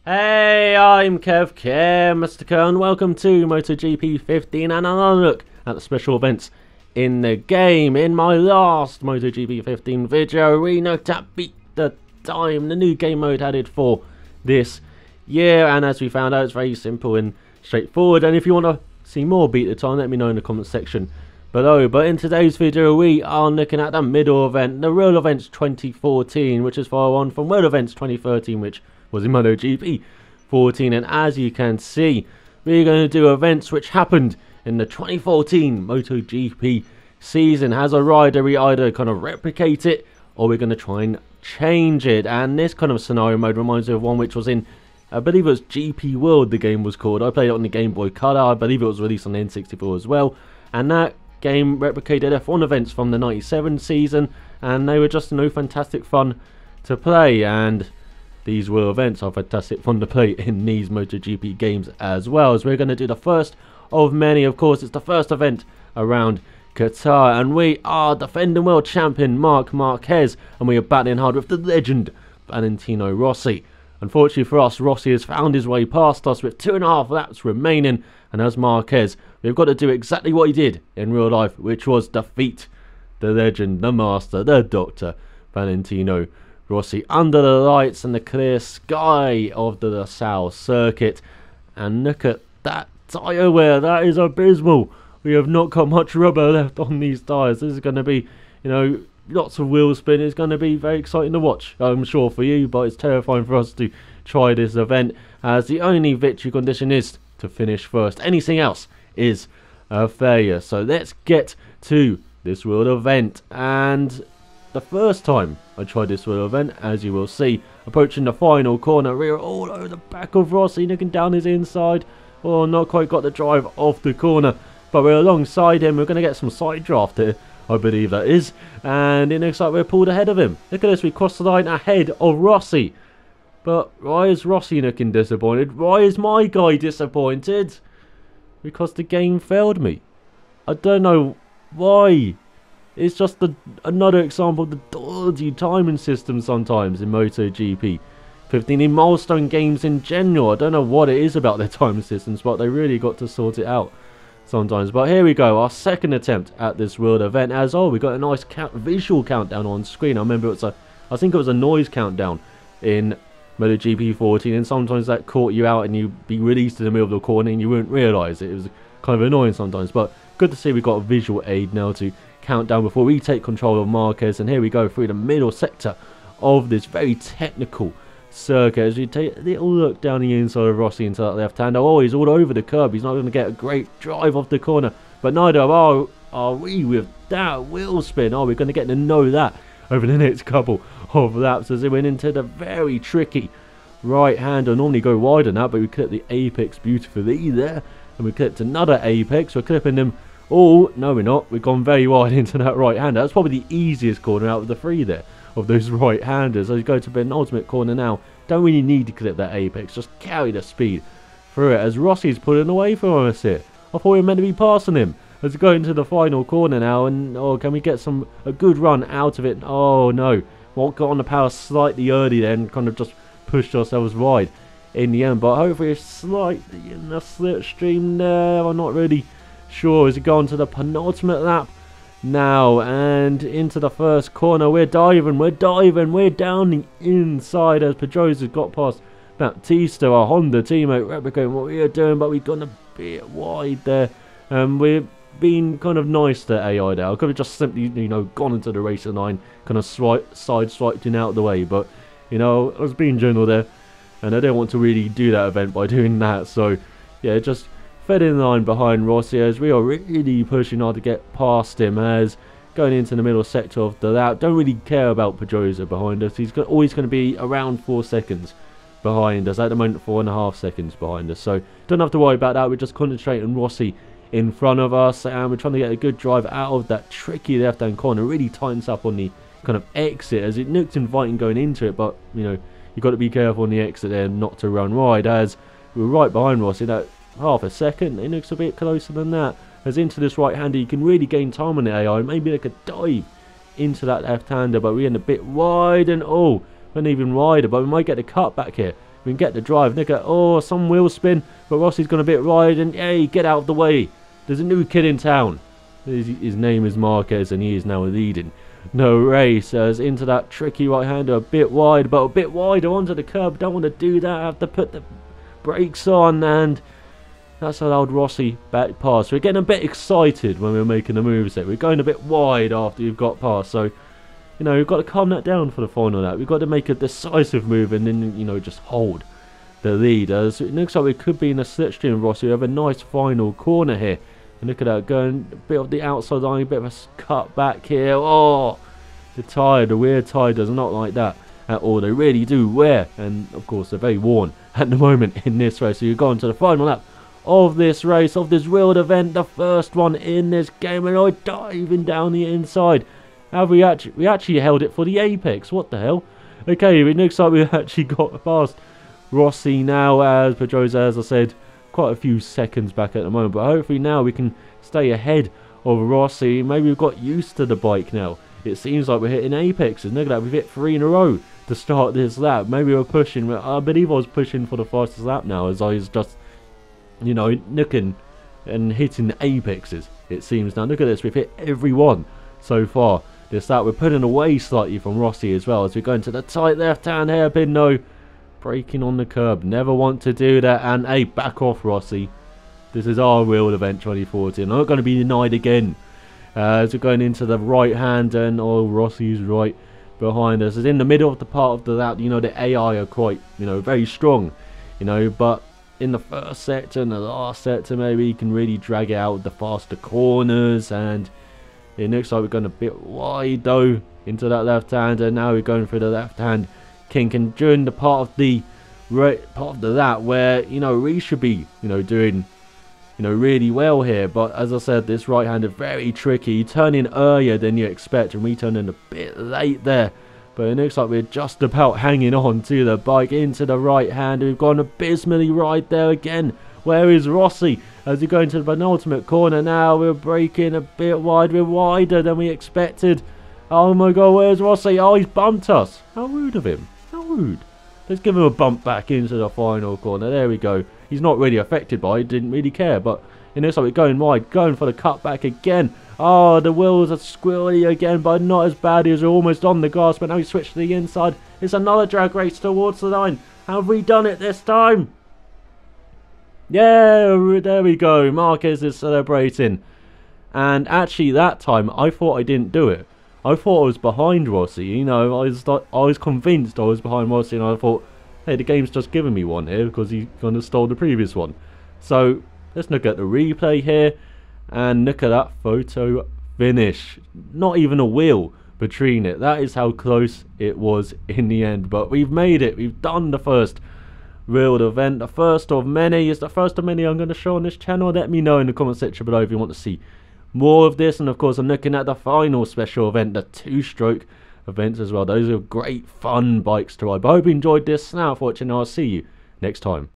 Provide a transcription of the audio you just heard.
Hey, I'm Mr. and welcome to MotoGP 15 and another look at the special events in the game. In my last MotoGP 15 video, we looked at Beat the Time, the new game mode added for this year, and as we found out, it's very simple and straightforward. And if you want to see more Beat the Time, let me know in the comment section below. But in today's video, we are looking at the middle event, the Real Events 2014, which is far on from World Events 2013, which was in MotoGP 14. And as you can see, we're going to do events which happened in the 2014 MotoGP season. As a rider, we either kind of replicate it or we're going to try and change it. And this kind of scenario mode reminds me of one which was in, I believe it was GP World, the game was called. I played it on the Game Boy Color. I believe it was released on the N64 as well. And that game replicated F1 events from the 97 season, and they were just fantastic fun to play. And these World Events are fantastic fun to play in these MotoGP games as well. As we're going to do the first of many. Of course, it's the first event around Qatar, and we are defending world champion Marquez, and we are battling hard with the legend Valentino Rossi. Unfortunately for us, Rossi has found his way past us with 2.5 laps remaining, and as Marquez, we've got to do exactly what he did in real life, which was defeat the legend, the master, the doctor, Valentino Rossi, under the lights and the clear sky of the S.r.l circuit. And look at that tyre wear, that is abysmal. We have not got much rubber left on these tyres. This is going to be, lots of wheel spin. It's going to be very exciting to watch, I'm sure, for you, but it's terrifying for us to try this event, as the only victory condition is to finish first. Anything else is a failure. So let's get to this world event. And the first time I tried this world event, as you will see, approaching the final corner, we are all over the back of Rossi, looking down his inside. Oh, not quite got the drive off the corner, but we're alongside him. We're going to get some side draft here, I believe that is, and it looks like we're pulled ahead of him. Look at this, we crossed the line ahead of Rossi. But why is Rossi looking disappointed? Why is my guy disappointed? Because the game failed me. I don't know why. It's just another example of the dodgy timing system sometimes in MotoGP 15, in milestone games in general. I don't know what it is about their timing systems, but they really got to sort it out sometimes. But here we go, our second attempt at this world event. As we got a nice visual countdown on screen. I remember I think it was a noise countdown in MotoGP 14, and sometimes that caught you out and you'd be released in the middle of the corner and you wouldn't realise it. It was kind of annoying sometimes, but good to see we've got a visual aid now to count down before we take control of Marquez. And here we go through the middle sector of this very technical circuit, as we take a little look down the inside of Rossi into that left hander. Oh, he's all over the curb. He's not going to get a great drive off the corner, but neither are we with that wheel spin. Oh, we're going to get to know that over the next couple of laps, as they went into the very tricky right hander. Normally go wide than that, but we clipped the apex beautifully there, and we clipped another apex. We're clipping them all. No, we're not. We've gone very wide into that right hander. That's probably the easiest corner out of the three there, of those right handers. As you go to penultimate corner now, don't really need to clip that apex, just carry the speed through it, as Rossi's pulling away from us here. I thought we were meant to be passing him. As we go into the final corner now, and oh, can we get a good run out of it? Oh no, well, got on the power slightly early then, kind of just pushed ourselves wide in the end, but hopefully slightly in the slipstream there. I'm not really sure. As we go on to the penultimate lap now, and into the first corner, we're diving, we're down the inside, as Pedrosa's got past Baptista, our Honda teammate, replicating what we are doing, but we've gone a bit wide there. We've been kind of nice to AI there. I could have just simply, gone into the racing line, kind of side-swiped in out of the way, but, I was being general there, and I didn't want to really do that event by doing that. So, yeah, just fed in line behind Rossi, as we are really pushing hard to get past him, as going into the middle sector of the lap. Don't really care about Pedrosa behind us. He's always going to be around 4 seconds behind us. At the moment, 4.5 seconds behind us. So don't have to worry about that. We're just concentrating on Rossi in front of us, and we're trying to get a good drive out of that tricky left-hand corner. Really tightens up on the kind of exit, as it looked inviting going into it, but you've got to be careful on the exit there not to run wide, as we're right behind Rossi. That half a second, it looks a bit closer than that, as into this right hander you can really gain time on the AI. Maybe like a dive into that left hander, but we end a bit wide, and oh, went even wider, but we might get a cut back here We can get the drive. Look at, oh, some wheel spin, but Rossi's gone a bit wide, and hey, get out of the way. There's a new kid in town. His name is Marquez, and he is now leading the race as into that tricky right-hander, a bit wide, but a bit wider onto the curb. Don't want to do that. Have to put the brakes on, and that's allowed Rossi back past. We're getting a bit excited when we're making the moves there. We're going a bit wide after you've got past, so you know, we've got to calm that down for the final lap. We've got to make a decisive move and then, you know, just hold the lead. As it looks like we could be in a slipstream of Rossi. We have a nice final corner here. And look at that, going a bit of the outside line, a bit of a cut back here. Oh, the tyre, the rear tyre does not like that at all. They really do wear, and of course they're very worn at the moment in this race. So you're going to the final lap of this race, of this wheeled event, the first one in this game, and I'm diving down the inside. Have we actually held it for the apex? What the hell? Okay, it looks like we actually got past Rossi now, as Pedrosa, as I said, quite a few seconds back at the moment, but hopefully now we can stay ahead of Rossi. Maybe we've got used to the bike now. It seems like we're hitting apexes. Look at that, we've hit 3 in a row to start this lap. Maybe we're pushing. I believe I was pushing for the fastest lap now, as I was just, you know, looking and hitting the apexes, it seems now. Look at this, we've hit every one so far this lap. We're putting away slightly from Rossi as well, as we go into the tight left-hand hairpin. No, braking on the curb, never want to do that. And hey, back off, Rossi. This is our wheeled event 2014. I'm not going to be denied again. As we're going into the right hand, and oh, Rossi's right behind us. It's in the middle of the part of the lap. You know, the AI are quite, you know, very strong, you know, but in the first sector and the last sector, maybe you can really drag out the faster corners. And it looks like we're going a bit wide though into that left hand, and now we're going through the left hand kink. And during the part of the lap where, you know, we should be, you know, doing, you know, really well here, but as I said, this right hand is very tricky. You turn in earlier than you expect, and we turn in a bit late there, but it looks like we're just about hanging on to the bike into the right hand. We've gone abysmally right there again. Where is Rossi? As we go into the penultimate corner now, we're braking a bit wide. We're wider than we expected. Oh my god, where's Rossi? Oh, he's bumped us. How rude of him. How rude. Let's give him a bump back into the final corner. There we go. He's not really affected by it. Didn't really care. But it looks like we're going wide. Going for the cutback again. Oh, the wheels are squirrely again, but not as bad as we're almost on the grass. But now we switch to the inside. It's another drag race towards the line. Have we done it this time? Yeah, there we go. Marquez is celebrating. And actually that time I thought I didn't do it. I thought I was behind Rossi. You know, I was convinced I was behind Rossi, and I thought, hey, the game's just given me one here because he kind of stole the previous one. So let's look at the replay here and look at that photo finish. Not even a wheel between it. That is how close it was in the end. But we've made it. We've done the first wheeled event, the first of many. It's the first of many I'm going to show on this channel. Let me know in the comment section below if you want to see more of this. And of course, I'm looking at the final special event, the 2-stroke events as well. Those are great fun bikes to ride. But I hope you enjoyed this. Now for watching, I'll see you next time.